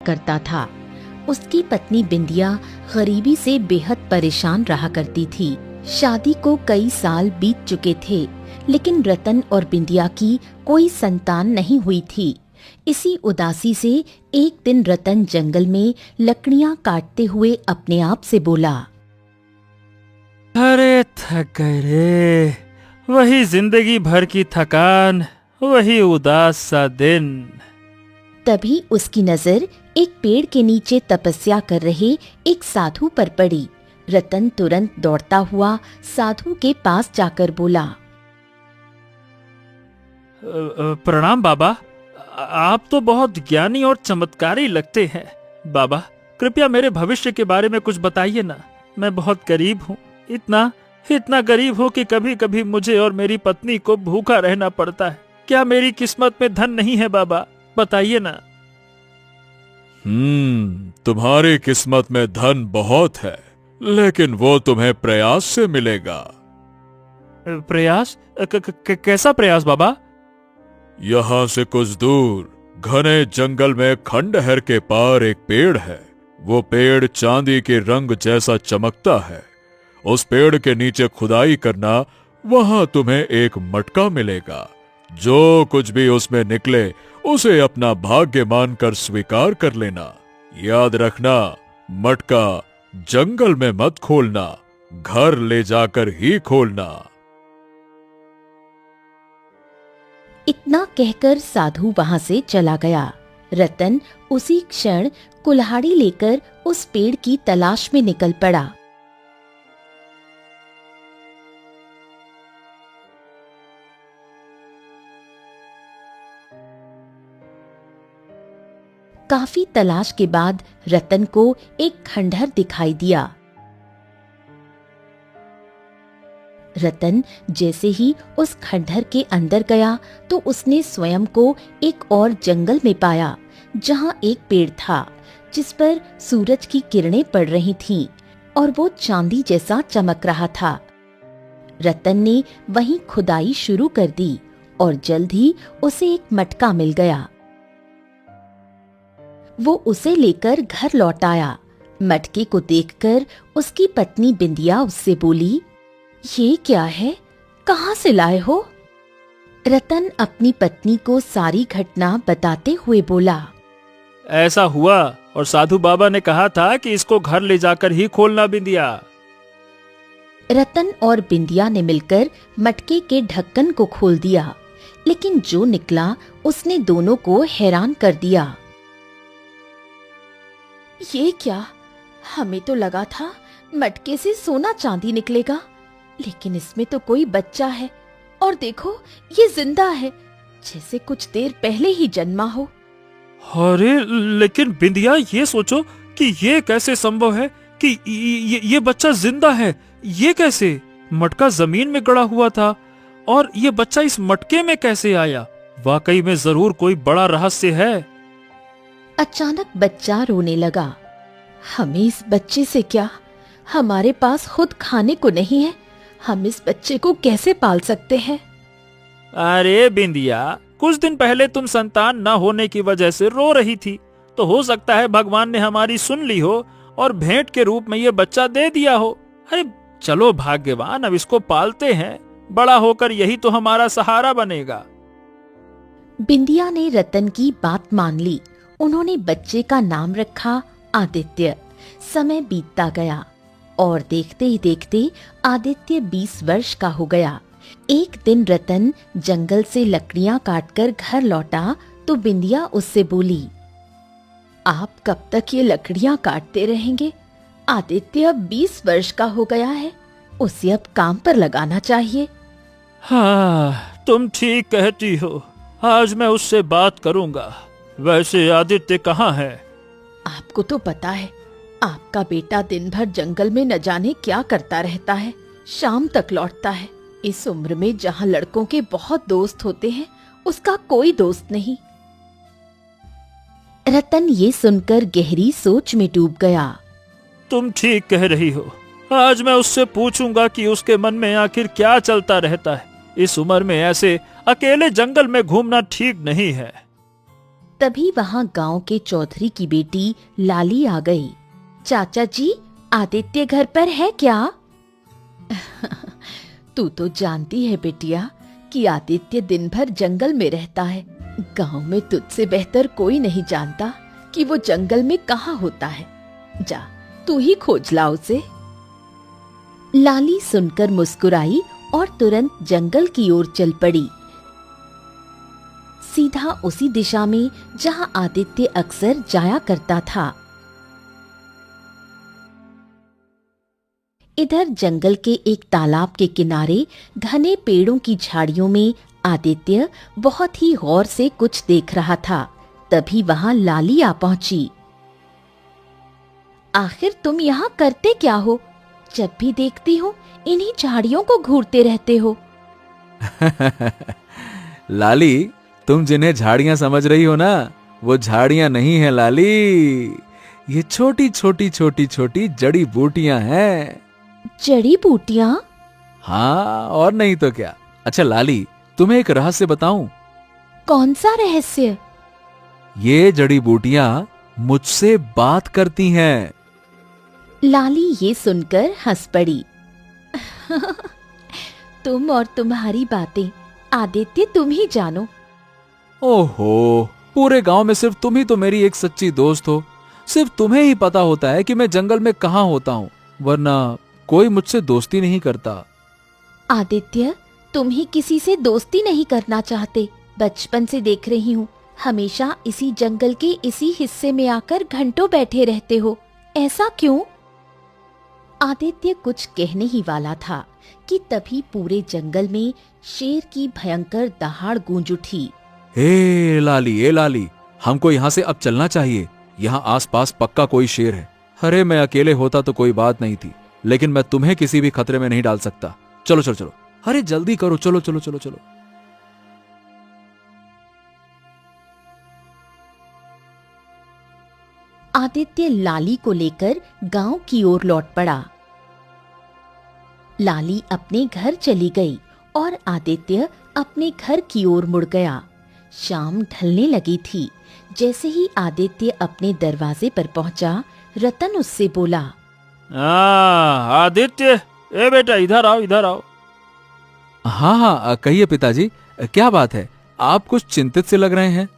करता था। उसकी पत्नी बिंदिया गरीबी से बेहद परेशान रहा करती थी। शादी को कई साल बीत चुके थे, लेकिन रतन और बिंदिया की कोई संतान नहीं हुई थी। इसी उदासी से एक दिन रतन जंगल में लकड़ियां काटते हुए अपने आप से बोला, अरे थक गए रे, वही जिंदगी भर की थकान, वही उदास सा दिन। तभी उसकी नजर एक पेड़ के नीचे तपस्या कर रहे एक साधु पर पड़ी। रतन तुरंत दौड़ता हुआ साधु के पास जाकर बोला, प्रणाम बाबा, आप तो बहुत ज्ञानी और चमत्कारी लगते हैं। बाबा, कृपया मेरे भविष्य के बारे में कुछ बताइए ना। मैं बहुत गरीब हूँ, इतना गरीब हूँ कि कभी कभी मुझे और मेरी पत्नी को भूखा रहना पड़ता है। क्या मेरी किस्मत में धन नहीं है बाबा? बताइए ना। तुम्हारी किस्मत में धन बहुत है, लेकिन वो तुम्हें प्रयास से मिलेगा। प्रयास? कैसा प्रयास बाबा? यहाँ से कुछ दूर घने जंगल में खंडहर के पार एक पेड़ है। वो पेड़ चांदी के रंग जैसा चमकता है। उस पेड़ के नीचे खुदाई करना, वहां तुम्हें एक मटका मिलेगा। जो कुछ भी उसमें निकले उसे अपना भाग्य मानकर स्वीकार कर लेना। याद रखना, मटका जंगल में मत खोलना, घर ले जाकर ही खोलना। इतना कहकर साधु वहां से चला गया। रतन उसी क्षण कुल्हाड़ी लेकर उस पेड़ की तलाश में निकल पड़ा। काफी तलाश के बाद रतन को एक खंडहर दिखाई दिया। रतन जैसे ही उस खंडहर के अंदर गया तो उसने स्वयं को एक और जंगल में पाया, जहां एक पेड़ था जिस पर सूरज की किरणें पड़ रही थीं और वो चांदी जैसा चमक रहा था। रतन ने वहीं खुदाई शुरू कर दी और जल्द ही उसे एक मटका मिल गया। वो उसे लेकर घर लौट आया। मटके को देखकर उसकी पत्नी बिंदिया उससे बोली, ये क्या है? कहाँ से लाए हो? रतन अपनी पत्नी को सारी घटना बताते हुए बोला, ऐसा हुआ और साधु बाबा ने कहा था कि इसको घर ले जाकर ही खोलना बिंदिया। रतन और बिंदिया ने मिलकर मटके के ढक्कन को खोल दिया, लेकिन जो निकला उसने दोनों को हैरान कर दिया। ये क्या? हमें तो लगा था मटके से सोना चांदी निकलेगा, लेकिन इसमें तो कोई बच्चा है और देखो ये जिंदा है, जैसे कुछ देर पहले ही जन्मा हो। अरे लेकिन बिंदिया, ये सोचो कि ये कैसे संभव है कि ये बच्चा जिंदा है। ये कैसे? मटका जमीन में गड़ा हुआ था और ये बच्चा इस मटके में कैसे आया? वाकई में जरूर कोई बड़ा रहस्य है। अचानक बच्चा रोने लगा। हमें इस बच्चे से क्या? हमारे पास खुद खाने को नहीं है, हम इस बच्चे को कैसे पाल सकते हैं? अरे बिंदिया, कुछ दिन पहले तुम संतान न होने की वजह से रो रही थी, तो हो सकता है भगवान ने हमारी सुन ली हो और भेंट के रूप में ये बच्चा दे दिया हो। अरे चलो भाग्यवान, अब इसको पालते हैं, बड़ा होकर यही तो हमारा सहारा बनेगा। बिंदिया ने रतन की बात मान ली। उन्होंने बच्चे का नाम रखा आदित्य। समय बीतता गया और देखते ही देखते आदित्य 20 वर्ष का हो गया। एक दिन रतन जंगल से लकड़ियां काटकर घर लौटा तो बिंदिया उससे बोली, आप कब तक ये लकड़ियां काटते रहेंगे? आदित्य अब 20 वर्ष का हो गया है, उसे अब काम पर लगाना चाहिए। हाँ, तुम ठीक कहती हो, आज मैं उससे बात करूंगा। वैसे आदित्य कहाँ है? आपको तो पता है, आपका बेटा दिन भर जंगल में न जाने क्या करता रहता है, शाम तक लौटता है। इस उम्र में जहाँ लड़कों के बहुत दोस्त होते हैं, उसका कोई दोस्त नहीं। रतन ये सुनकर गहरी सोच में डूब गया। तुम ठीक कह रही हो, आज मैं उससे पूछूंगा कि उसके मन में आखिर क्या चलता रहता है। इस उम्र में ऐसे अकेले जंगल में घूमना ठीक नहीं है। तभी वहां गांव के चौधरी की बेटी लाली आ गई। चाचा जी, आदित्य घर पर है क्या? तू तो जानती है बेटिया कि आदित्य दिन भर जंगल में रहता है। गांव में तुझसे बेहतर कोई नहीं जानता कि वो जंगल में कहाँ होता है। जा, तू ही खोज ला उसे। लाली सुनकर मुस्कुराई और तुरंत जंगल की ओर चल पड़ी, सीधा उसी दिशा में जहां आदित्य अक्सर जाया करता था। इधर जंगल के एक तालाब के किनारे घने पेड़ों की झाड़ियों में आदित्य बहुत ही गौर से कुछ देख रहा था। तभी वहां लाली आ पहुंची। आखिर तुम यहाँ करते क्या हो? जब भी देखती हूँ इन्हीं झाड़ियों को घूरते रहते हो। लाली, तुम जिन्हें झाड़ियां समझ रही हो ना, वो झाड़ियां नहीं है लाली, ये छोटी छोटी छोटी छोटी जड़ी बूटियां हैं। जड़ी बूटियां? हाँ, और नहीं तो क्या। अच्छा लाली, तुम्हें एक रहस्य बताऊं? कौन सा रहस्य? ये जड़ी बूटियां मुझसे बात करती हैं। लाली ये सुनकर हंस पड़ी। तुम और तुम्हारी बातें, आदित्य तुम ही जानो। ओहो, पूरे गांव में सिर्फ तुम ही तो मेरी एक सच्ची दोस्त हो। सिर्फ तुम्हें ही पता होता है कि मैं जंगल में कहाँ होता हूँ, वरना कोई मुझसे दोस्ती नहीं करता। आदित्य, तुम ही किसी से दोस्ती नहीं करना चाहते। बचपन से देख रही हूँ, हमेशा इसी जंगल के इसी हिस्से में आकर घंटों बैठे रहते हो। ऐसा क्यों? आदित्य कुछ कहने ही वाला था कि तभी पूरे जंगल में शेर की भयंकर दहाड़ गूंज उठी। ए लाली, हमको यहाँ से अब चलना चाहिए। यहाँ आसपास पक्का कोई शेर है। अरे मैं अकेले होता तो कोई बात नहीं थी, लेकिन मैं तुम्हें किसी भी खतरे में नहीं डाल सकता। चलो चलो चलो, अरे जल्दी करो, चलो चलो चलो चलो। आदित्य लाली को लेकर गांव की ओर लौट पड़ा। लाली अपने घर चली गई और आदित्य अपने घर की ओर मुड़ गया। शाम ढलने लगी थी। जैसे ही आदित्य अपने दरवाजे पर पहुंचा, रतन उससे बोला, आदित्य, ए बेटा, इधर आओ, इधर आओ। हाँ हाँ, कहिए पिताजी, क्या बात है? आप कुछ चिंतित से लग रहे हैं।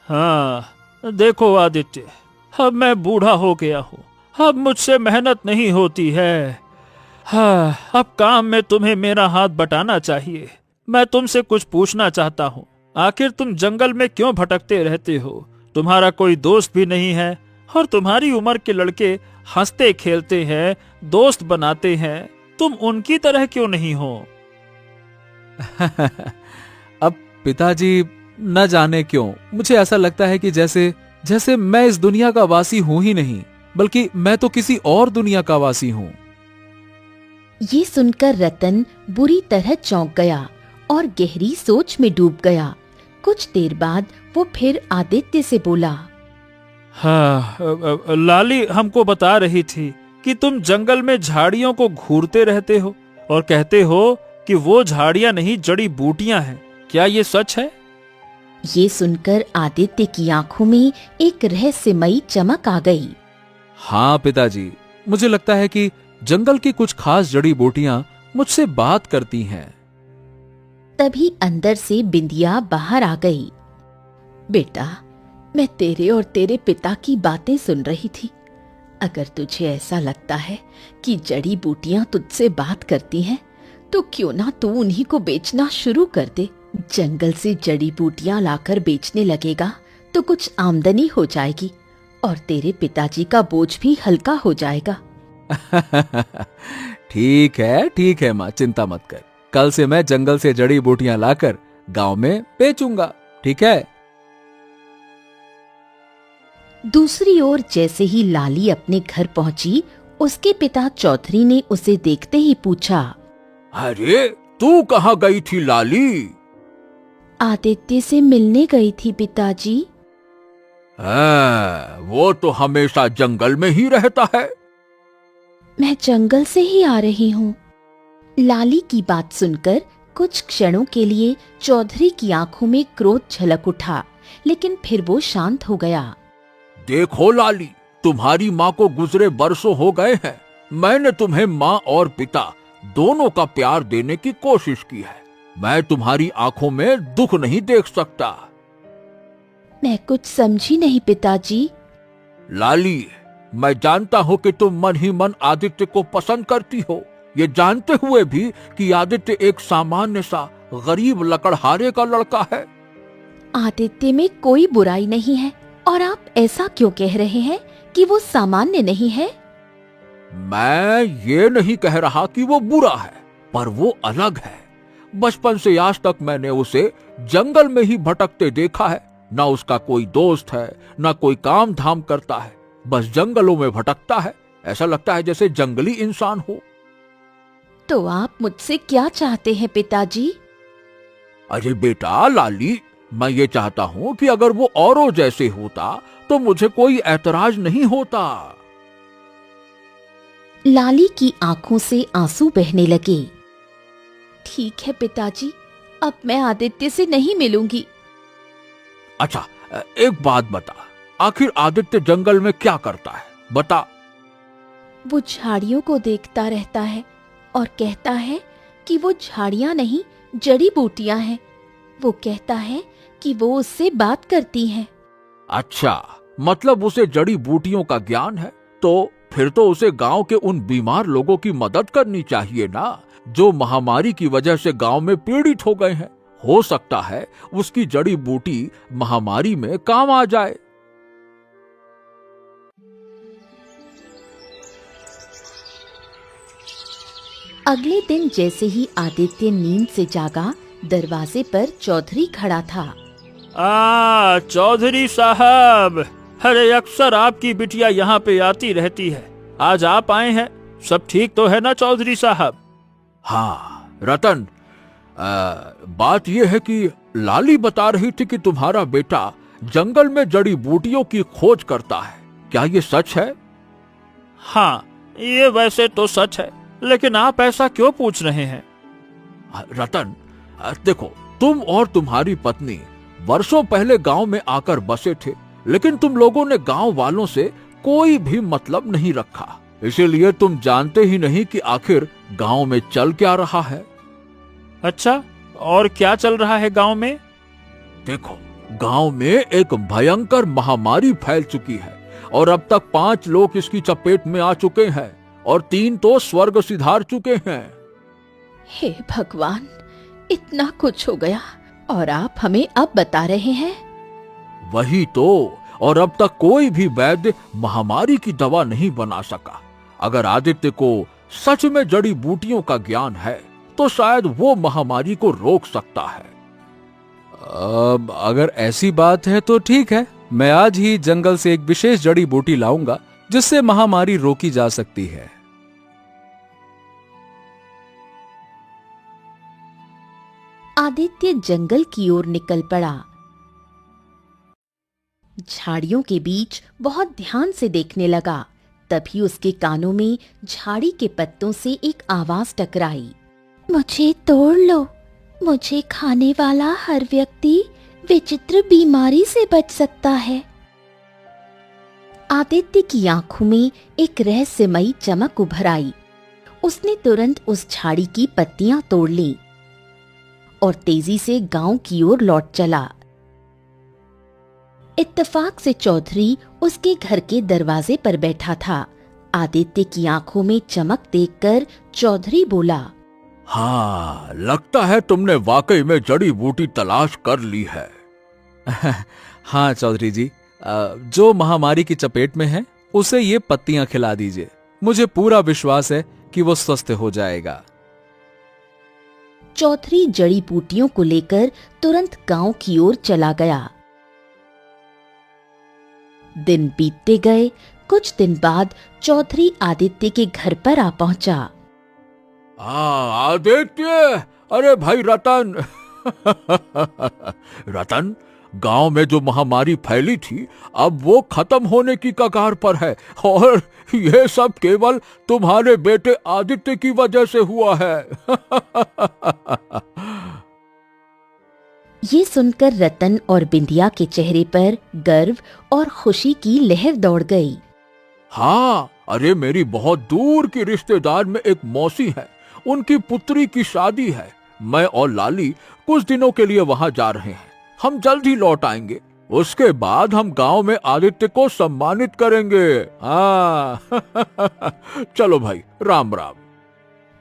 हाँ, देखो आदित्य, अब मैं बूढ़ा हो गया हूँ। अब मुझसे मेहनत नहीं होती है। हाँ, अब काम में तुम्हें मेरा हाथ बटाना चाहिए। मैं तुमसे कुछ पूछना चाहता हूँ। आखिर तुम जंगल में क्यों भटकते रहते हो? तुम्हारा कोई दोस्त भी नहीं है और तुम्हारी उम्र के लड़के हंसते खेलते हैं, दोस्त बनाते हैं। तुम उनकी तरह क्यों नहीं हो? अब पिताजी, न जाने क्यों मुझे ऐसा लगता है कि जैसे मैं इस दुनिया का वासी हूं ही नहीं, बल्कि मैं तो किसी और दुनिया का वासी हूं। ये सुनकर रतन बुरी तरह चौंक गया और गहरी सोच में डूब गया। कुछ देर बाद वो फिर आदित्य से बोला, हाँ, लाली हमको बता रही थी कि तुम जंगल में झाड़ियों को घूरते रहते हो और कहते हो कि वो झाड़ियां नहीं, जड़ी बूटियां हैं। क्या ये सच है? ये सुनकर आदित्य की आंखों में एक रहस्यमयी चमक आ गई। हाँ पिताजी, मुझे लगता है कि जंगल की कुछ खास जड़ी बूटियां मुझसे बात करती हैं। तभी अंदर से बिंदिया बाहर आ गई। बेटा, मैं तेरे और तेरे पिता की बातें सुन रही थी। अगर तुझे ऐसा लगता है कि जड़ी बूटियां तुझसे बात करती हैं, तो क्यों ना तू उन्हीं को बेचना शुरू कर दे। जंगल से जड़ी बूटियां लाकर बेचने लगेगा तो कुछ आमदनी हो जाएगी और तेरे पिताजी का बोझ भी हल्का हो जाएगा। ठीक है माँ, चिंता मत कर। कल से मैं जंगल से जड़ी बूटियां लाकर गांव में बेचूंगा, ठीक है? दूसरी ओर जैसे ही लाली अपने घर पहुंची, उसके पिता चौधरी ने उसे देखते ही पूछा, अरे तू कहाँ गई थी लाली? आदित्य से मिलने गई थी पिताजी। वो तो हमेशा जंगल में ही रहता है। मैं जंगल से ही आ रही हूँ। लाली की बात सुनकर कुछ क्षणों के लिए चौधरी की आंखों में क्रोध झलक उठा, लेकिन फिर वो शांत हो गया। देखो लाली, तुम्हारी माँ को गुजरे बरसों हो गए हैं। मैंने तुम्हें माँ और पिता दोनों का प्यार देने की कोशिश की है। मैं तुम्हारी आंखों में दुख नहीं देख सकता। मैं कुछ समझी नहीं पिताजी। लाली, मैं जानता हूँ कि तुम मन ही मन आदित्य को पसंद करती हो, ये जानते हुए भी कि आदित्य एक सामान्य सा गरीब लकड़हारे का लड़का है। आदित्य में कोई बुराई नहीं है, और आप ऐसा क्यों कह रहे हैं कि वो सामान्य नहीं है? मैं ये नहीं कह रहा कि वो बुरा है, पर वो अलग है। बचपन से आज तक मैंने उसे जंगल में ही भटकते देखा है। ना उसका कोई दोस्त है, ना कोई काम धाम करता है, बस जंगलों में भटकता है। ऐसा लगता है जैसे जंगली इंसान हो। तो आप मुझसे क्या चाहते हैं पिताजी? अरे बेटा लाली, मैं ये चाहता हूं कि अगर वो औरों जैसे होता तो मुझे कोई ऐतराज नहीं होता। लाली की आंखों से आंसू बहने लगे। ठीक है पिताजी, अब मैं आदित्य से नहीं मिलूंगी। अच्छा, एक बात बता, आखिर आदित्य जंगल में क्या करता है, बता। वो झाड़ियों को देखता रहता है और कहता है कि वो झाड़ियां नहीं, जड़ी बूटियां हैं। वो कहता है कि वो उससे बात करती हैं। अच्छा, मतलब उसे जड़ी बूटियों का ज्ञान है। तो फिर तो उसे गांव के उन बीमार लोगों की मदद करनी चाहिए ना, जो महामारी की वजह से गांव में पीड़ित हो गए हैं। हो सकता है उसकी जड़ी बूटी महामारी में काम आ जाए। अगले दिन जैसे ही आदित्य नींद से जागा, दरवाजे पर चौधरी खड़ा था। चौधरी साहब, अरे अक्सर आपकी बिटिया यहाँ पे आती रहती है, आज आप आए हैं। सब ठीक तो है ना चौधरी साहब? हाँ रतन, बात यह है कि लाली बता रही थी कि तुम्हारा बेटा जंगल में जड़ी बूटियों की खोज करता है। क्या ये सच है? हाँ, ये वैसे तो सच है, लेकिन आप ऐसा क्यों पूछ रहे हैं? रतन, देखो, तुम और तुम्हारी पत्नी वर्षों पहले गांव में आकर बसे थे, लेकिन तुम लोगों ने गांव वालों से कोई भी मतलब नहीं रखा। इसीलिए तुम जानते ही नहीं कि आखिर गांव में चल क्या रहा है। अच्छा, और क्या चल रहा है गांव में? देखो, गांव में एक भयंकर महामारी फैल चुकी है और अब तक 5 लोग इसकी चपेट में आ चुके हैं और 3 तो स्वर्ग सिधार चुके हैं। हे भगवान, इतना कुछ हो गया और आप हमें अब बता रहे हैं? वही तो, और अब तक कोई भी वैद्य महामारी की दवा नहीं बना सका। अगर आदित्य को सच में जड़ी बूटियों का ज्ञान है तो शायद वो महामारी को रोक सकता है। अगर ऐसी बात है तो ठीक है, मैं आज ही जंगल से एक विशेष जड़ी बूटी लाऊंगा जिससे महामारी रोकी जा सकती है। आदित्य जंगल की ओर निकल पड़ा। झाड़ियों के बीच बहुत ध्यान से देखने लगा। तभी उसके कानों में झाड़ी के पत्तों से एक आवाज टकराई। मुझे तोड़ लो, मुझे खाने वाला हर व्यक्ति विचित्र बीमारी से बच सकता है। आदित्य की आंखों में एक रहस्यमयी चमक उभर आई। उसने तुरंत उस झाड़ी की पत्तियां तोड़ ली और तेजी से गांव की ओर लौट चला। इत्तेफाक से चौधरी उसके घर के दरवाजे पर बैठा था। आदित्य की आंखों में चमक देखकर चौधरी बोला, हाँ, लगता है तुमने वाकई में जड़ी बूटी तलाश कर ली है। हाँ चौधरी जी, जो महामारी की चपेट में है उसे ये पत्तियां खिला दीजिए। मुझे पूरा विश्वास है कि वो स्वस्थ हो जाएगा। चौधरी जड़ी बूटियों को लेकर तुरंत गांव की ओर चला गया। दिन बीतते गए। कुछ दिन बाद चौधरी आदित्य के घर पर आ पहुंचा। आदित्य, अरे भाई रतन। रतन, गांव में जो महामारी फैली थी अब वो खत्म होने की कगार पर है और ये सब केवल तुम्हारे बेटे आदित्य की वजह से हुआ है। ये सुनकर रतन और बिंदिया के चेहरे पर गर्व और खुशी की लहर दौड़ गई। हाँ, अरे मेरी बहुत दूर की रिश्तेदार में एक मौसी है, उनकी पुत्री की शादी है। मैं और लाली कुछ दिनों के लिए वहां जा रहे हैं। हम जल्द ही लौट आएंगे। उसके बाद हम गांव में आदित्य को सम्मानित करेंगे। हाँ चलो भाई, राम राम।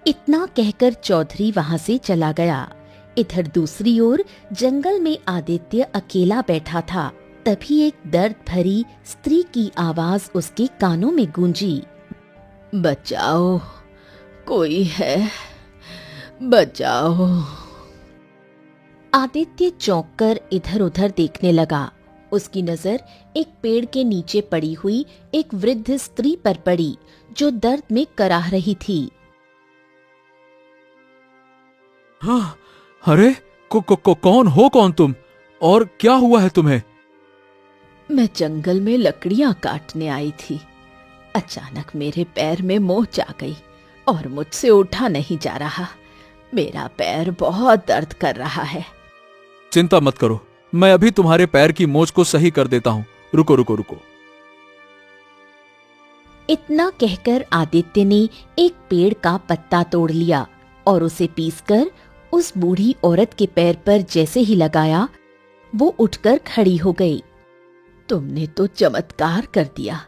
इतना कहकर चौधरी वहां से चला गया। इधर दूसरी ओर जंगल में आदित्य अकेला बैठा था। तभी एक दर्द भरी स्त्री की आवाज उसके कानों में गूंजी। बचाओ, कोई है, बचाओ। आदित्य चौंककर इधर उधर देखने लगा। उसकी नजर एक पेड़ के नीचे पड़ी हुई एक वृद्ध स्त्री पर पड़ी, जो दर्द में कराह रही थी। हाँ, अरे कौन हो तुम, और क्या हुआ है तुम्हें? मैं जंगल में लकड़ियां काटने आई थी। अचानक मेरे पैर में मोच आ गई और मुझसे उठा नहीं जा रहा। मेरा पैर बहुत दर्द कर रहा है। चिंता मत करो, मैं अभी तुम्हारे पैर की मोच को सही कर देता हूँ। रुको रुको रुको। इतना कहकर आदित्य ने एक पेड़ का पत्ता तोड़ लिया और उसे पीसकर उस बूढ़ी औरत के पैर पर जैसे ही लगाया, वो उठकर खड़ी हो गई। तुमने तो चमत्कार कर दिया।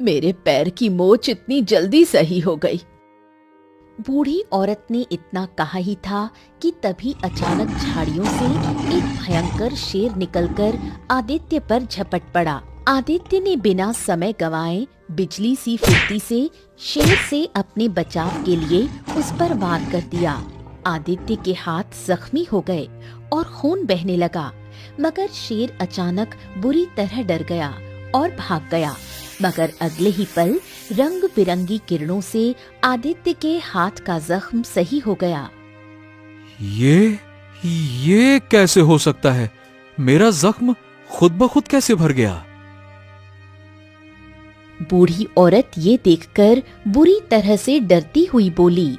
मेरे पैर की मोच इतनी जल्दी सही हो गई। बूढ़ी औरत ने इतना कहा ही था कि तभी अचानक झाड़ियों से एक भयंकर शेर निकलकर आदित्य पर झपट पड़ा। आदित्य ने बिना समय गंवाए बिजली सी फुर्ती से शेर से अपने बचाव के लिए उस पर वार कर दिया। आदित्य के हाथ जख्मी हो गए और खून बहने लगा, मगर शेर अचानक बुरी तरह डर गया और भाग गया। मगर अगले ही पल रंग बिरंगी किरणों से आदित्य के हाथ का जख्म सही हो गया। ये कैसे हो सकता है? मेरा जख्म खुद ब खुद कैसे भर गया? बूढ़ी औरत ये देखकर बुरी तरह से डरती हुई बोली,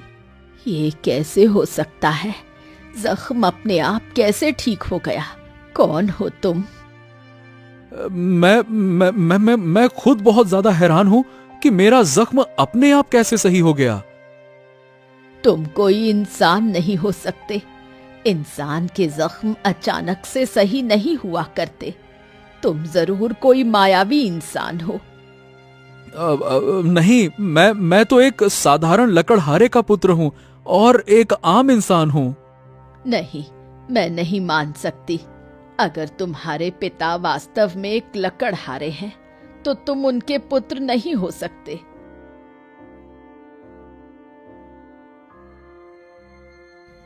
ये कैसे हो सकता है? जख्म अपने आप कैसे ठीक हो गया? कौन हो तुम? मैं खुद बहुत ज्यादा हैरान हूं कि मेरा जख्म अपने आप कैसे सही हो गया। तुम कोई इंसान नहीं हो सकते। इंसान के जख्म अचानक से सही नहीं हुआ करते। तुम जरूर कोई मायावी इंसान हो। नहीं, मैं तो एक साधारण लकड़हारे का पुत्र हूं और एक आम इंसान हूं। नहीं, मैं नहीं मान सकती। अगर तुम्हारे पिता वास्तव में एक लकड़हारे हैं, तो तुम उनके पुत्र नहीं हो सकते।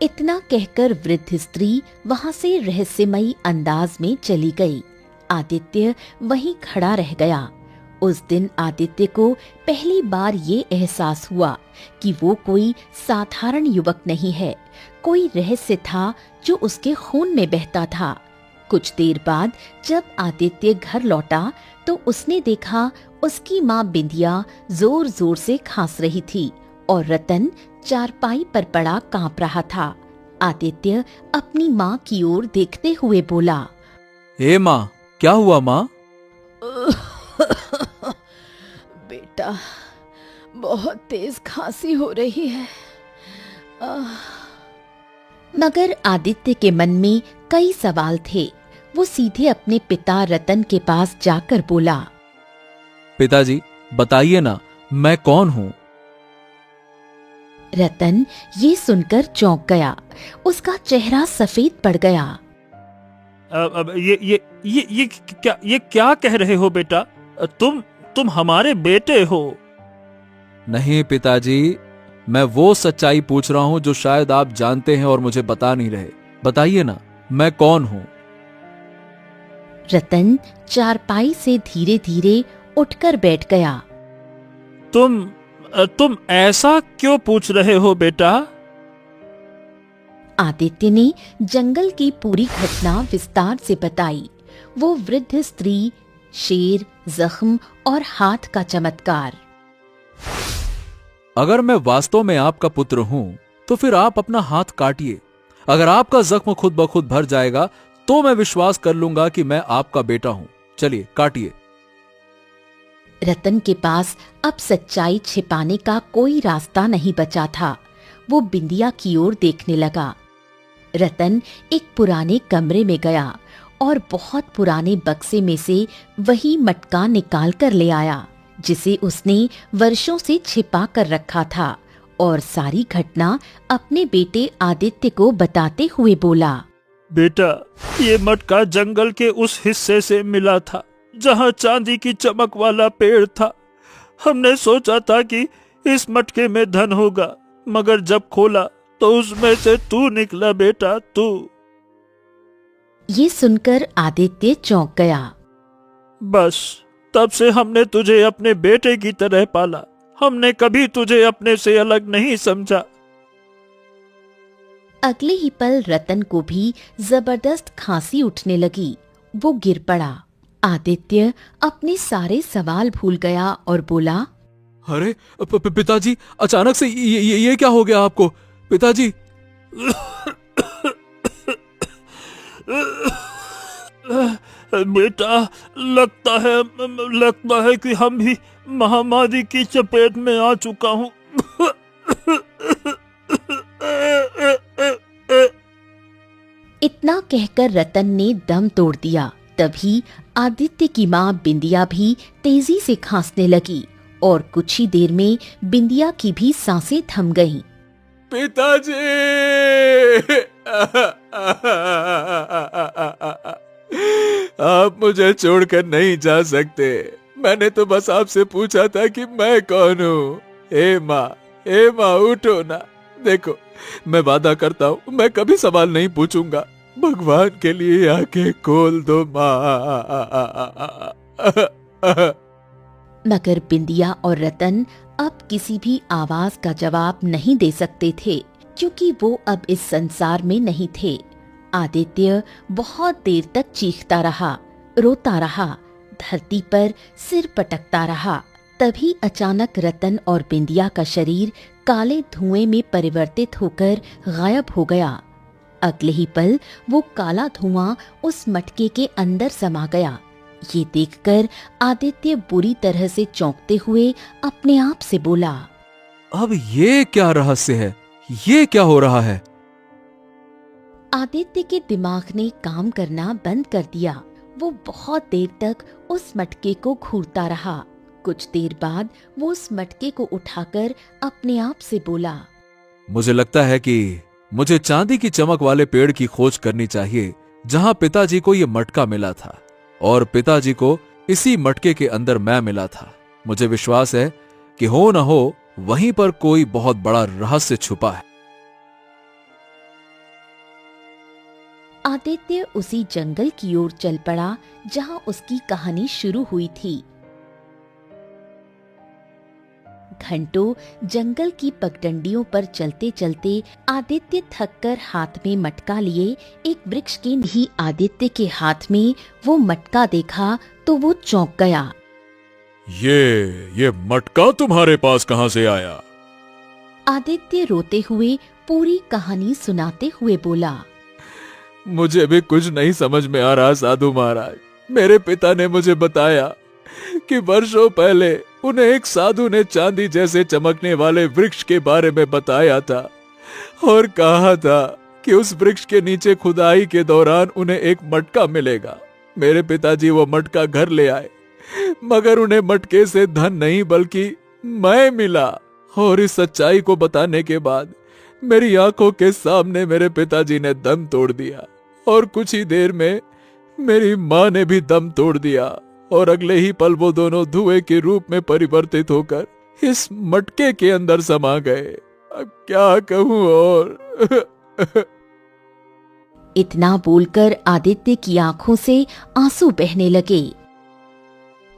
इतना कहकर वृद्ध स्त्री वहां से रहस्यमयी अंदाज में चली गई। आदित्य वहीं खड़ा रह गया। उस दिन आदित्य को पहली बार ये एहसास हुआ कि वो कोई साधारण युवक नहीं है। कोई रहस्य था जो उसके खून में बहता था। कुछ देर बाद जब आदित्य घर लौटा तो उसने देखा उसकी माँ बिंदिया जोर जोर से खांस रही थी और रतन चारपाई पर पड़ा कांप रहा था। आदित्य अपनी माँ की ओर देखते हुए बोला, हे माँ, क्या हुआ माँ? बेटा, बहुत तेज खांसी हो रही है। मगर आदित्य के मन में कई सवाल थे। वो सीधे अपने पिता रतन के पास जाकर बोला, पिताजी, बताइए ना, मैं कौन हूँ? रतन ये सुनकर चौंक गया। उसका चेहरा सफेद पड़ गया। अब ये क्या कह रहे हो बेटा? तुम हमारे बेटे हो। नहीं पिताजी, मैं वो सच्चाई पूछ रहा हूं जो शायद आप जानते हैं और मुझे बता नहीं रहे। बताइए ना, मैं कौन हूं? रतन चारपाई से धीरे धीरे उठकर बैठ गया। तुम ऐसा क्यों पूछ रहे हो बेटा? आदित्य ने जंगल की पूरी घटना विस्तार से बताई। वो वृद्ध स्त्री, शेर, जख्म और हाथ का चमत्कार। अगर मैं वास्तव में आपका पुत्र हूं तो फिर आप अपना हाथ काटिए। अगर आपका जख्म खुद ब खुद भर जाएगा तो मैं विश्वास कर लूंगा कि मैं आपका बेटा हूं। चलिए काटिए। रतन के पास अब सच्चाई छिपाने का कोई रास्ता नहीं बचा था। वो बिंदिया की ओर देखने लगा। रतन एक पुराने कमरे में गया और बहुत पुराने बक्से में से वही मटका निकाल कर ले आया जिसे उसने वर्षों से छिपा कर रखा था, और सारी घटना अपने बेटे आदित्य को बताते हुए बोला। बेटा, ये मटका जंगल के उस हिस्से से मिला था जहाँ चांदी की चमक वाला पेड़ था। हमने सोचा था कि इस मटके में धन होगा, मगर जब खोला तो उसमें से तू निकला बेटा, तू। ये सुनकर आदित्य चौंक गया। बस तब से हमने तुझे अपने बेटे की तरह पाला। हमने कभी तुझे अपने से अलग नहीं समझा। अगले ही पल रतन को भी जबरदस्त खांसी उठने लगी। वो गिर पड़ा। आदित्य अपने सारे सवाल भूल गया और बोला, अरे पिताजी, अचानक से ये क्या हो गया आपको पिताजी? बेटा, लगता है कि हम भी महामारी की चपेट में आ चुका हूँ। इतना कहकर रतन ने दम तोड़ दिया। तभी आदित्य की माँ बिंदिया भी तेजी से खांसने लगी और कुछ ही देर में बिंदिया की भी सांसें थम गईं। पिताजी, आप मुझे छोड़कर नहीं जा सकते। मैंने तो बस आपसे पूछा था कि मैं कौन हूँ। हे माँ, उठो ना। देखो, मैं वादा करता हूँ मैं कभी सवाल नहीं पूछूंगा। भगवान के लिए आंखें खोल दो माँ। मगर बिंदिया और रतन अब किसी भी आवाज का जवाब नहीं दे सकते थे, क्योंकि वो अब इस संसार में नहीं थे। आदित्य बहुत देर तक चीखता रहा, रोता रहा, धरती पर सिर पटकता रहा। तभी अचानक रतन और बिंदिया का शरीर काले धुएं में परिवर्तित होकर गायब हो गया। अगले ही पल वो काला धुआं उस मटके के अंदर समा गया। ये देखकर आदित्य बुरी तरह से चौंकते हुए अपने आप से बोला, अब ये क्या रहस्य है? ये क्या हो रहा है? आदित्य के दिमाग ने काम करना बंद कर दिया। वो बहुत देर तक उस मटके को घूरता रहा। कुछ देर बाद वो उस मटके को उठाकर अपने आप से बोला, मुझे लगता है कि मुझे चांदी की चमक वाले पेड़ की खोज करनी चाहिए जहां पिताजी को यह मटका मिला था, और पिताजी को इसी मटके के अंदर मैं मिला था। मुझे विश्वास है कि हो न हो वहीं पर कोई बहुत बड़ा रहस्य छुपा है। आदित्य उसी जंगल की ओर चल पड़ा जहां उसकी कहानी शुरू हुई थी। घंटों जंगल की पगडंडियों पर चलते चलते आदित्य थककर हाथ में मटका लिए एक वृक्ष के ही आदित्य के हाथ में वो मटका देखा तो वो चौंक गया। ये मटका तुम्हारे पास कहां से आया? आदित्य रोते हुए पूरी कहानी सुनाते हुए बोला, मुझे भी कुछ नहीं समझ में आ रहा साधु महाराज। मेरे पिता ने मुझे बताया कि वर्षों पहले उन्हें एक साधु ने चांदी जैसे चमकने वाले वृक्ष के बारे में बताया था और कहा था कि उस वृक्ष के नीचे खुदाई के दौरान उन्हें एक मटका मिलेगा। मेरे पिताजी वो मटका घर ले आए, मगर उन्हें मटके से धन नहीं बल्कि मैं मिला। और इस सच्चाई को बताने के बाद मेरी आंखों के सामने मेरे पिताजी ने दम तोड़ दिया, और कुछ ही देर में मेरी माँ ने भी दम तोड़ दिया, और अगले ही पल वो दोनों धुएं के रूप में परिवर्तित होकर इस मटके के अंदर समा गए। अब क्या कहूं और इतना बोलकर आदित्य की आंखों से आंसू बहने लगे।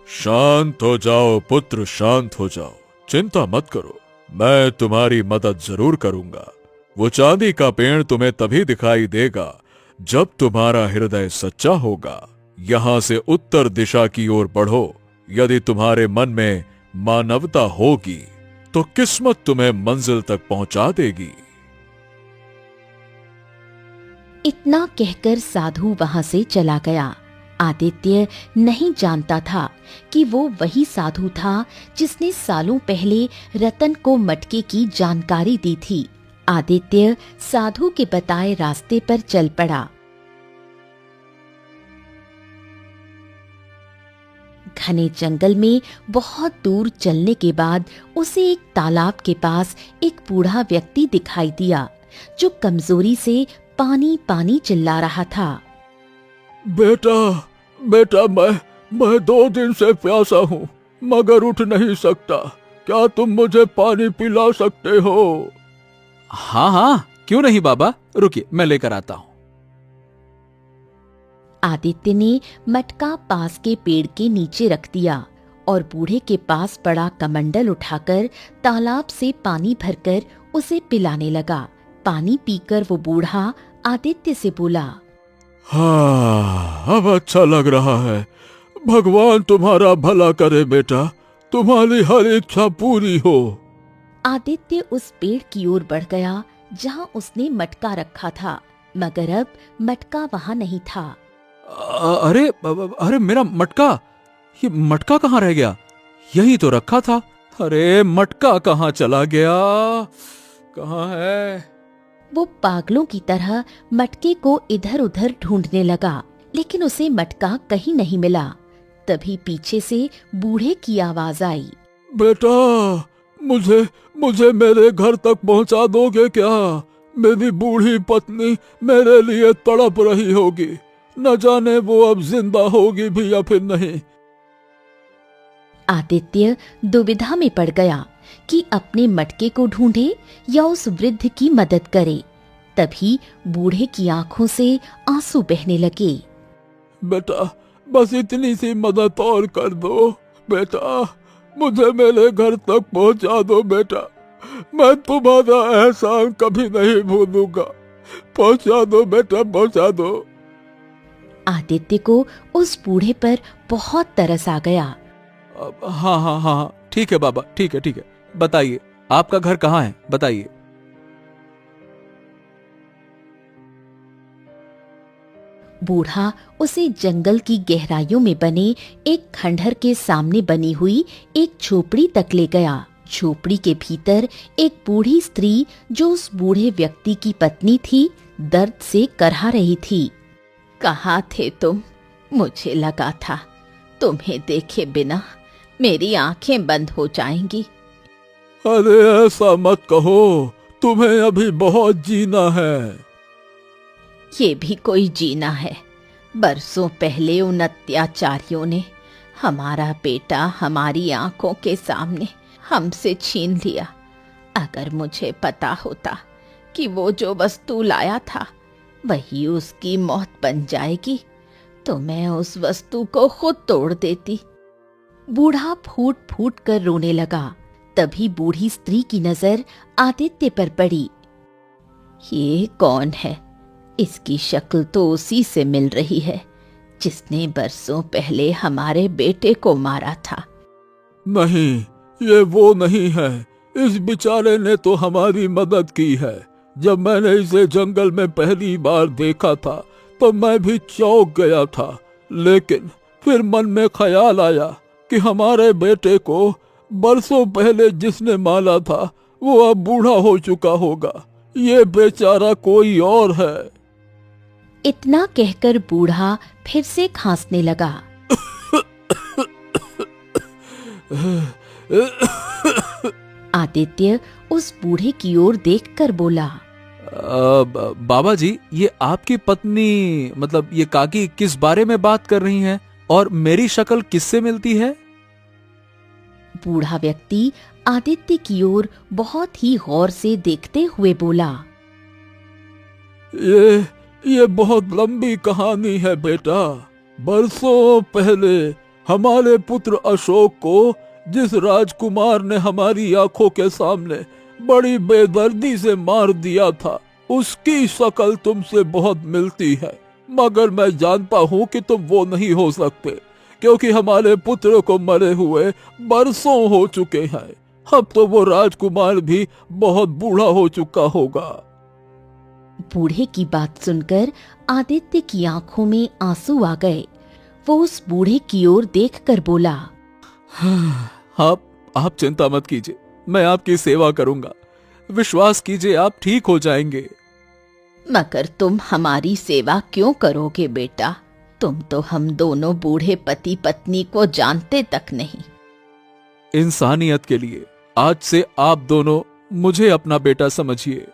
शांत हो जाओ पुत्र, शांत हो जाओ। चिंता मत करो, मैं तुम्हारी मदद जरूर करूंगा। वो चांदी का पेड़ तुम्हें तभी दिखाई देगा जब तुम्हारा हृदय सच्चा होगा। यहां से उत्तर दिशा की ओर बढ़ो। यदि तुम्हारे मन में मानवता होगी तो किस्मत तुम्हें मंजिल तक पहुंचा देगी। इतना कहकर साधु वहां से चला गया। आदित्य नहीं जानता था कि वो वही साधु था जिसने सालों पहले रतन को मटके की जानकारी दी थी। आदित्य साधु के बताए रास्ते पर चल पड़ा। घने जंगल में बहुत दूर चलने के बाद उसे एक तालाब के पास एक बूढ़ा व्यक्ति दिखाई दिया जो कमजोरी से पानी पानी चिल्ला रहा था। बेटा बेटा, मैं 2 दिन से प्यासा हूँ मगर उठ नहीं सकता। क्या तुम मुझे पानी पिला सकते हो? हाँ हाँ, क्यों नहीं बाबा, रुकिए मैं लेकर आता हूँ। आदित्य ने मटका पास के पेड़ के नीचे रख दिया और बूढ़े के पास पड़ा कमंडल उठाकर तालाब से पानी भरकर उसे पिलाने लगा। पानी पीकर वो बूढ़ा आदित्य से बोला, हाँ, अब अच्छा लग रहा है। भगवान तुम्हारा भला करे बेटा, तुम्हारी हर इच्छा पूरी हो। आदित्य उस पेड़ की ओर बढ़ गया जहां उसने मटका रखा था, मगर अब मटका वहां नहीं था। अरे अरे, मेरा मटका, ये मटका कहाँ रह गया? यही तो रखा था। अरे मटका कहाँ चला गया? कहाँ है? वो पागलों की तरह मटके को इधर उधर ढूंढने लगा, लेकिन उसे मटका कहीं नहीं मिला। तभी पीछे से बूढ़े की आवाज आई, बेटा, मुझे मेरे घर तक पहुंचा दोगे क्या? मेरी बूढ़ी पत्नी मेरे लिए तड़प रही होगी, न जाने वो अब जिंदा होगी भी या फिर नहीं। आदित्य दुविधा में पड़ गया कि अपने मटके को ढूंढे या उस वृद्ध की मदद करे। तभी बूढ़े की आंखों से आंसू बहने लगे। बेटा, बस इतनी सी मदद और कर दो बेटा, मुझे मेरे घर तक पहुंचा दो बेटा, मैं तुम्हारा एहसान कभी नहीं भूलूंगा। पहुंचा दो बेटा, पहुंचा दो। आदित्य को उस बूढ़े पर बहुत तरस आ गया। हाँ हाँ हाँ, ठीक है बाबा, ठीक है, बताइए आपका घर कहाँ है, बताइए। बूढ़ा उसे जंगल की गहराइयों में बने एक खंडहर के सामने बनी हुई एक झोपड़ी तक ले गया। झोपड़ी के भीतर एक बूढ़ी स्त्री, जो उस बूढ़े व्यक्ति की पत्नी थी, दर्द से करहा रही थी। कहाँ थे तुम? मुझे लगा था तुम्हें देखे बिना मेरी आंखें बंद हो जाएंगी। अरे ऐसा मत कहो, तुम्हें अभी बहुत जीना है। ये भी कोई जीना है? बरसों पहले उन अत्याचारियों ने हमारा बेटा हमारी आंखों के सामने हमसे छीन लिया। अगर मुझे पता होता कि वो जो वस्तु लाया था वही उसकी मौत बन जाएगी, तो मैं उस वस्तु को खुद तोड़ देती। बूढ़ा फूट फूट कर रोने लगा। तभी बूढ़ी स्त्री की नजर आदित्य पर पड़ी। ये कौन है? इसकी शक्ल तो उसी से मिल रही है जिसने बरसों पहले हमारे बेटे को मारा था। नहीं, ये वो नहीं है। इस बेचारे ने तो हमारी मदद की है। जब मैंने इसे जंगल में पहली बार देखा था तो मैं भी चौंक गया था, लेकिन फिर मन में ख्याल आया कि हमारे बेटे को बरसों पहले जिसने मारा था वो अब बूढ़ा हो चुका होगा। ये बेचारा कोई और है। इतना कहकर बूढ़ा फिर से खांसने लगा। आदित्य उस बूढ़े की ओर देखकर बोला, बाबा जी, ये आपकी पत्नी, मतलब ये काकी किस बारे में बात कर रही हैं और मेरी शक्ल किससे मिलती है? बूढ़ा व्यक्ति आदित्य की ओर बहुत ही गौर से देखते हुए बोला, ये बहुत लंबी कहानी है बेटा। बरसों पहले हमारे पुत्र अशोक को जिस राजकुमार ने हमारी आंखों के सामने बड़ी बेदर्दी से मार दिया था, उसकी शक्ल तुमसे बहुत मिलती है, मगर मैं जानता हूँ कि तुम वो नहीं हो सकते, क्योंकि हमारे पुत्र को मरे हुए बरसों हो चुके हैं। अब तो वो राजकुमार भी बहुत बूढ़ा हो चुका होगा। बूढ़े की बात सुनकर आदित्य की आंखों में आंसू आ गए। वो उस बूढ़े की ओर देखकर बोला, आप चिंता मत कीजिए, मैं आपकी सेवा करूंगा। विश्वास कीजिए, आप ठीक हो जाएंगे। मगर तुम हमारी सेवा क्यों करोगे बेटा? तुम तो हम दोनों बूढ़े पति पत्नी को जानते तक नहीं। इंसानियत के लिए आज से आप दोनों मुझे अपना बेटा समझिए।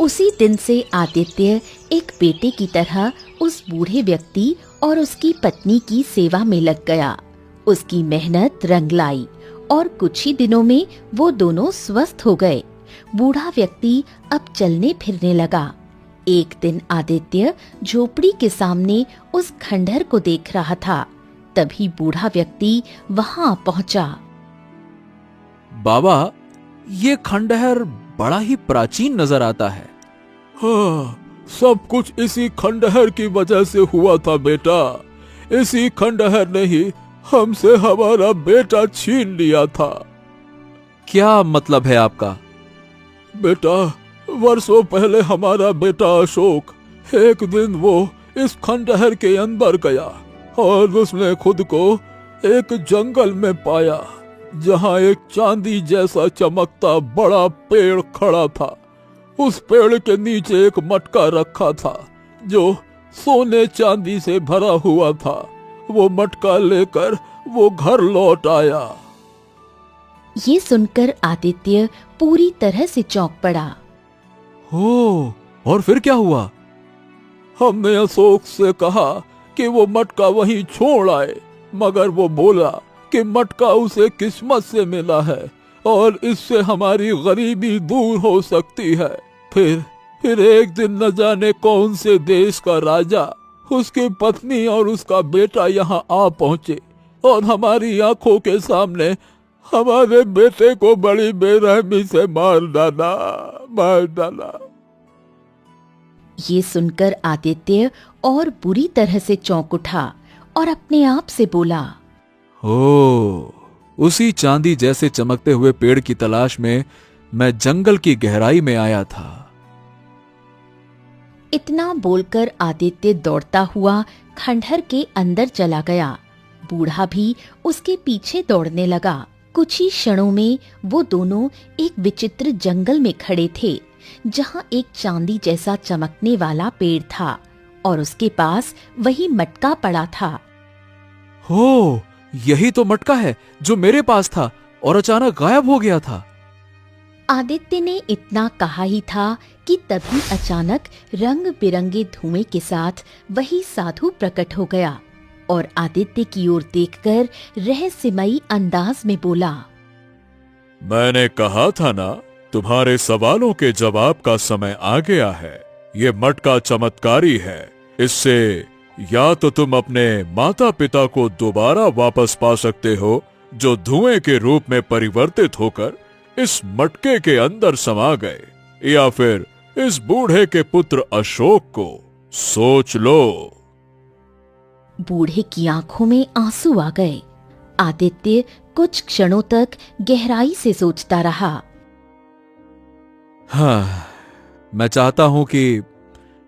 उसी दिन से आदित्य एक बेटे की तरह उस बूढ़े व्यक्ति और उसकी पत्नी की सेवा में लग गया। उसकी मेहनत रंग लाई और कुछ ही दिनों में वो दोनों स्वस्थ हो गए। बूढ़ा व्यक्ति अब चलने फिरने लगा। एक दिन आदित्य झोपड़ी के सामने उस खंडहर को देख रहा था। तभी बूढ़ा व्यक्ति वहां पहुंचा। बाबा, ये खंडहर बड़ा ही प्राचीन नजर आता है। हाँ, सब कुछ इसी खंडहर की वजह से हुआ था बेटा। इसी खंडहर ने ही हमसे हमारा बेटा छीन लिया था। क्या मतलब है आपका? बेटा, वर्षों पहले हमारा बेटा अशोक, एक दिन वो इस खंडहर के अंदर गया और उसने खुद को एक जंगल में पाया जहां एक चांदी जैसा चमकता बड़ा पेड़ खड़ा था। उस पेड़ के नीचे एक मटका रखा था जो सोने चांदी से भरा हुआ था। वो मटका लेकर वो घर लौट आया। ये सुनकर आदित्य पूरी तरह से चौंक पड़ा। हो, और फिर क्या हुआ? हमने अशोक से कहा कि वो मटका वहीं छोड़ आए, मगर वो बोला कि मटका उसे किस्मत से मिला है और इससे हमारी गरीबी दूर हो सकती है। फिर एक दिन न जाने कौन से देश का राजा, उसकी पत्नी और उसका बेटा यहाँ आ पहुंचे और हमारी आंखों के सामने हमारे बेटे को बड़ी बेरहमी से मार डाला। ये सुनकर आदित्य और बुरी तरह से चौंक उठा और अपने आप से बोला, ओ, उसी चांदी जैसे चमकते हुए पेड़ की तलाश में मैं जंगल की गहराई में आया था। इतना बोलकर आदित्य दौड़ता हुआ खंडहर के अंदर चला गया। बूढ़ा भी उसके पीछे दौड़ने लगा। कुछ ही क्षणों में वो दोनों एक विचित्र जंगल में खड़े थे जहां एक चांदी जैसा चमकने वाला पेड़ था और उसके पास वही मटका पड़ा था। हो, यही तो मटका है जो मेरे पास था और अचानक गायब हो गया था। आदित्य ने इतना कहा ही था कि तभी अचानक रंग बिरंगे धुएं के साथ वही साधु प्रकट हो गया और आदित्य की ओर देखकर रहस्यमयी अंदाज में बोला, मैंने कहा था ना, तुम्हारे सवालों के जवाब का समय आ गया है। ये मटका चमत्कारी है। इससे या तो तुम अपने माता पिता को दोबारा वापस पा सकते हो जो धुएं के रूप में परिवर्तित होकर इस मटके के अंदर समा गए, या फिर इस बूढ़े के पुत्र अशोक को। सोच लो। बूढ़े की आंखों में आंसू आ गए। आदित्य कुछ क्षणों तक गहराई से सोचता रहा। हाँ, मैं चाहता हूं कि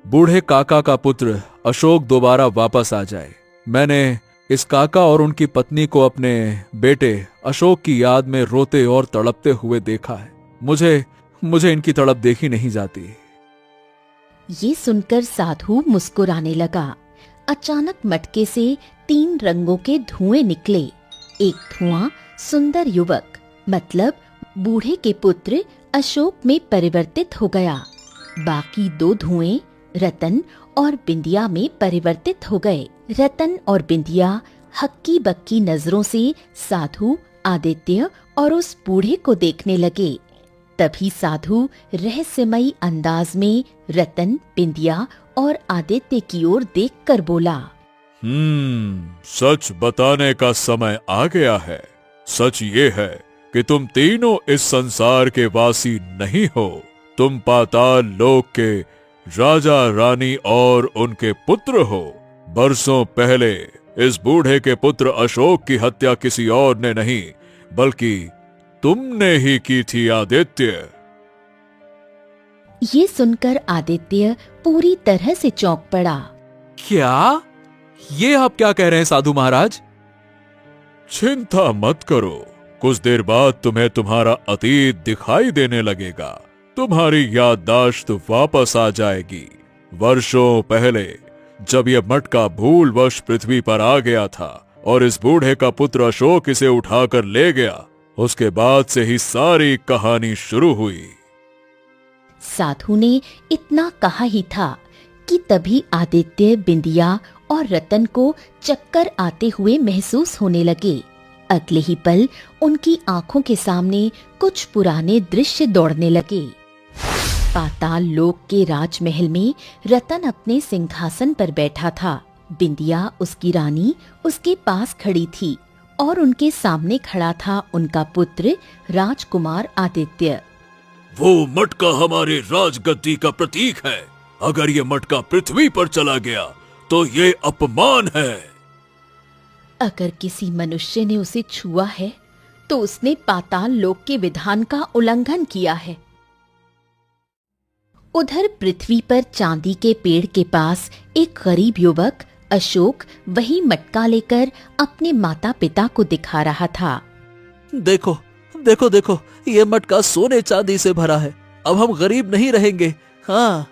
बूढ़े काका का पुत्र अशोक दोबारा वापस आ जाए। मैंने इस काका और उनकी पत्नी को अपने बेटे अशोक की याद में रोते और तड़पते हुए देखा है। मुझे इनकी तड़प देखी नहीं जाती। ये सुनकर साधु मुस्कुराने लगा। अचानक मटके से 3 रंगों के धुएं निकले। एक धुआं सुंदर युवक मतलब बूढ़े के पुत्र अशोक में परिवर्तित हो गया। बाकी 2 धुएं रतन और बिंदिया में परिवर्तित हो गए। रतन और बिंदिया हक्की बक्की नजरों से साधु, आदित्य और उस बूढ़े को देखने लगे। तभी साधु रहस्यमयी अंदाज में रतन, बिंदिया और आदित्य की ओर देखकर बोला, सच बताने का समय आ गया है। सच ये है कि तुम तीनों इस संसार के वासी नहीं हो। तुम पाताल लोक के राजा रानी और उनके पुत्र हो। बरसों पहले इस बूढ़े के पुत्र अशोक की हत्या किसी और ने नहीं बल्कि तुमने ही की थी आदित्य। ये सुनकर आदित्य पूरी तरह से चौंक पड़ा। क्या? ये आप क्या कह रहे हैं साधु महाराज? चिंता मत करो, कुछ देर बाद तुम्हें तुम्हारा अतीत दिखाई देने लगेगा। तुम्हारी याददाश्त वापस आ जाएगी। वर्षों पहले जब यह मटका भूलवश पृथ्वी पर आ गया था और इस बूढ़े का पुत्र अशोक इसे उठाकर ले गया, उसके बाद से ही सारी कहानी शुरू हुई। साधु ने इतना कहा ही था कि तभी आदित्य, बिंदिया और रतन को चक्कर आते हुए महसूस होने लगे। अगले ही पल उनकी आंखों के सामने कुछ पुराने दृश्य दौड़ने लगे। पाताल लोक के राजमहल में रतन अपने सिंहासन पर बैठा था। बिंदिया, उसकी रानी, उसके पास खड़ी थी और उनके सामने खड़ा था उनका पुत्र राजकुमार आदित्य। वो मटका हमारे राजगद्दी का प्रतीक है। अगर ये मटका पृथ्वी पर चला गया तो ये अपमान है। अगर किसी मनुष्य ने उसे छुआ है तो उसने पाताल लोक के विधान का उल्लंघन किया है। उधर पृथ्वी पर चांदी के पेड़ के पास एक गरीब युवक अशोक वही मटका लेकर अपने माता पिता को दिखा रहा था। देखो देखो देखो, ये मटका सोने चांदी से भरा है। अब हम गरीब नहीं रहेंगे। हाँ।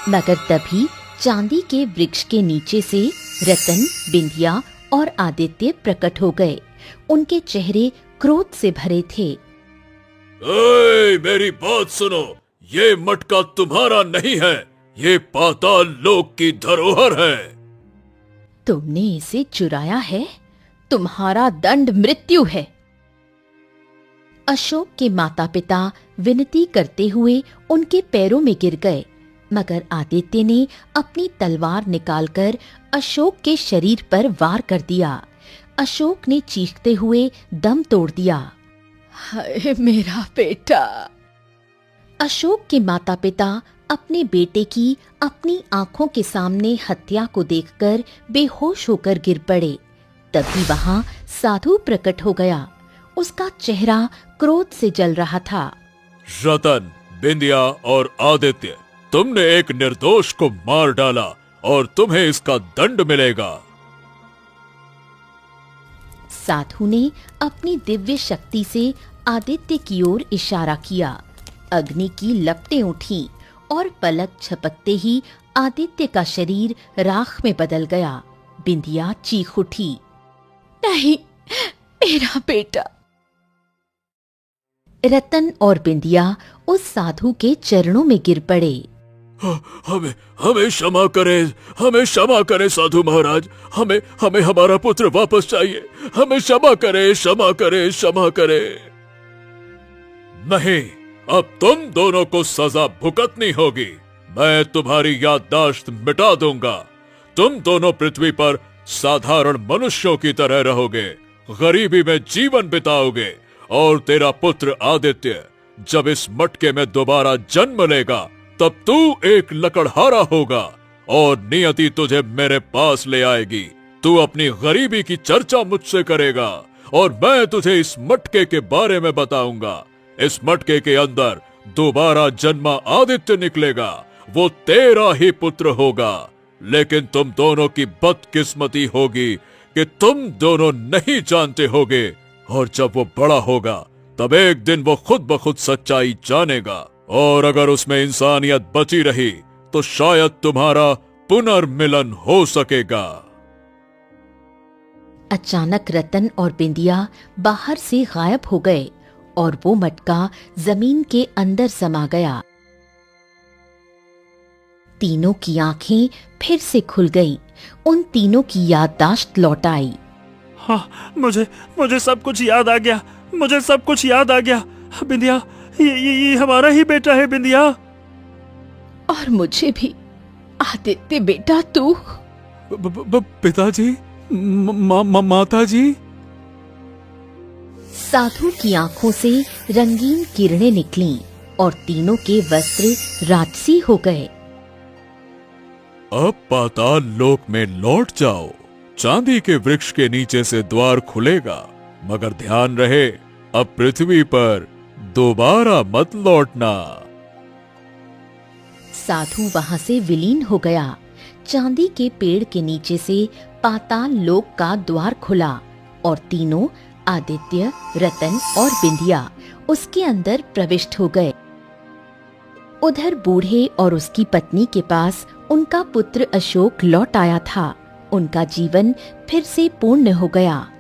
मगर तभी चांदी के वृक्ष के नीचे से रतन, बिंदिया और आदित्य प्रकट हो गए। उनके चेहरे क्रोध से भरे थे। मेरी बात सुनो, ये मटका तुम्हारा नहीं है, ये पाताल लोक की धरोहर है। तुमने इसे चुराया है, तुम्हारा दंड मृत्यु है। अशोक के माता पिता विनती करते हुए उनके पैरों में गिर गए, मगर आदित्य ने अपनी तलवार निकालकर अशोक के शरीर पर वार कर दिया। अशोक ने चीखते हुए दम तोड़ दिया। हाय मेरा बेटा। अशोक के माता पिता अपने बेटे की अपनी आंखों के सामने हत्या को देखकर बेहोश होकर गिर पड़े। तभी वहां साधु प्रकट हो गया। उसका चेहरा क्रोध से जल रहा था। रतन, बिंदिया और आदित्य, तुमने एक निर्दोष को मार डाला और तुम्हें इसका दंड मिलेगा। साधु ने अपनी दिव्य शक्ति से आदित्य की ओर इशारा किया। अग्नि की लपटें उठी और पलक झपकते ही आदित्य का शरीर राख में बदल गया। बिंदिया चीख उठी, नहीं मेरा बेटा। रतन और बिंदिया उस साधु के चरणों में गिर पड़े। हमें हमें क्षमा करें साधु महाराज। हमें हमारा पुत्र वापस चाहिए। हमें क्षमा करें। नहीं, अब तुम दोनों को सजा भुगतनी होगी। मैं तुम्हारी याददाश्त मिटा दूंगा। तुम दोनों पृथ्वी पर साधारण मनुष्यों की तरह रहोगे, गरीबी में जीवन बिताओगे और तेरा पुत्र आदित्य जब इस मटके में दोबारा जन्म लेगा तब तू एक लकड़हारा होगा और नियति तुझे मेरे पास ले आएगी। तू अपनी गरीबी की चर्चा मुझसे करेगा और मैं तुझे इस मटके के बारे में बताऊंगा। इस मटके के अंदर दोबारा जन्मा आदित्य निकलेगा। वो तेरा ही पुत्र होगा। लेकिन तुम दोनों की बदकिस्मती होगी कि तुम दोनों नहीं जानते होगे, और जब वो बड़ा होगा तब एक दिन वो खुद ब खुद सच्चाई जानेगा, और अगर उसमें इंसानियत बची रही तो शायद तुम्हारा पुनर्मिलन हो सकेगा। अचानक रतन और बिंदिया बाहर से गायब हो गए और वो मटका जमीन के अंदर समा गया। तीनों की आंखें फिर से खुल गईं। उन तीनों की याददाश्त लौट आई। हाँ, मुझे सब कुछ याद आ गया। मुझे सब कुछ याद आ गया। बिंदिया, ये हमारा ही बेटा है। बिंदिया, और मुझे भी। आदित्य बेटा, तू? पिताजी, माताजी। साधु की आंखों से रंगीन किरणें निकलीं और तीनों के वस्त्र राजसी हो गए। अब पाताल लोक में लौट जाओ। चांदी के वृक्ष के नीचे से द्वार खुलेगा मगर ध्यान रहे, अब पृथ्वी पर दोबारा मत लौटना। साधु वहां से विलीन हो गया। चांदी के पेड़ के नीचे से पाताल लोक का द्वार खुला और तीनों, आदित्य, रतन और बिंदिया, उसके अंदर प्रविष्ट हो गए। उधर बूढ़े और उसकी पत्नी के पास उनका पुत्र अशोक लौट आया था। उनका जीवन फिर से पूर्ण हो गया।